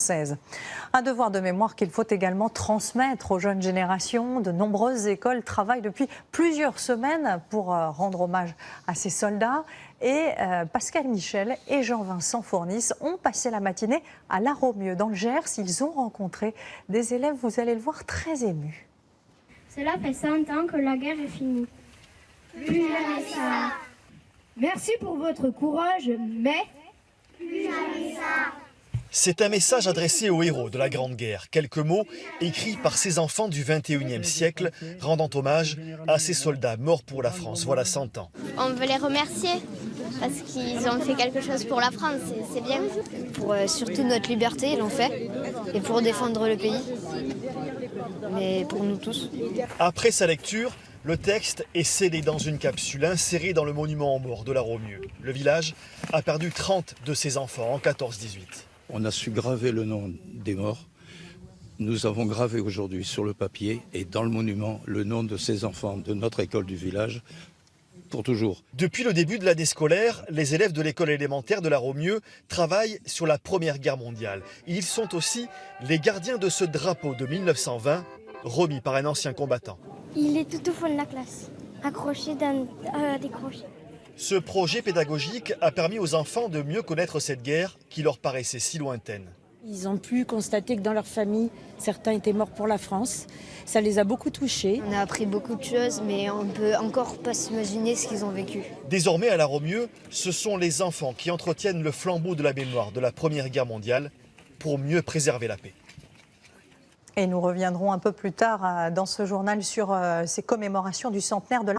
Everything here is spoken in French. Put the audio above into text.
Un devoir de mémoire qu'il faut également transmettre aux jeunes générations. De nombreuses écoles travaillent depuis plusieurs semaines pour rendre hommage à ces soldats. Et Pascal Michel et Jean-Vincent Fournis ont passé la matinée à La Romieu, dans le Gers. Ils ont rencontré des élèves, vous allez le voir, très émus. Cela fait 100 ans que la guerre est finie. Plus jamais ça. Merci pour votre courage, mais... Plus jamais ça. C'est un message adressé aux héros de la Grande Guerre. Quelques mots écrits par ces enfants du 21e siècle, rendant hommage à ces soldats morts pour la France, voilà 100 ans. On veut les remercier parce qu'ils ont fait quelque chose pour la France, c'est bien. Pour surtout notre liberté, ils l'ont fait, et pour défendre le pays, mais pour nous tous. Après sa lecture, le texte est scellé dans une capsule insérée dans le monument aux morts de La Romieu. Le village a perdu 30 de ses enfants en 14-18. On a su graver le nom des morts. Nous avons gravé aujourd'hui sur le papier et dans le monument le nom de ces enfants de notre école du village pour toujours. Depuis le début de l'année scolaire, les élèves de l'école élémentaire de La Romieu travaillent sur la Première Guerre mondiale. Ils sont aussi les gardiens de ce drapeau de 1920 remis par un ancien combattant. Il est tout au fond de la classe, accroché dans des crochets. Ce projet pédagogique a permis aux enfants de mieux connaître cette guerre qui leur paraissait si lointaine. Ils ont pu constater que dans leur famille, certains étaient morts pour la France. Ça les a beaucoup touchés. On a appris beaucoup de choses, mais on ne peut encore pas s'imaginer ce qu'ils ont vécu. Désormais, à La Romieu, ce sont les enfants qui entretiennent le flambeau de la mémoire de la Première Guerre mondiale pour mieux préserver la paix. Et nous reviendrons un peu plus tard dans ce journal sur ces commémorations du centenaire de la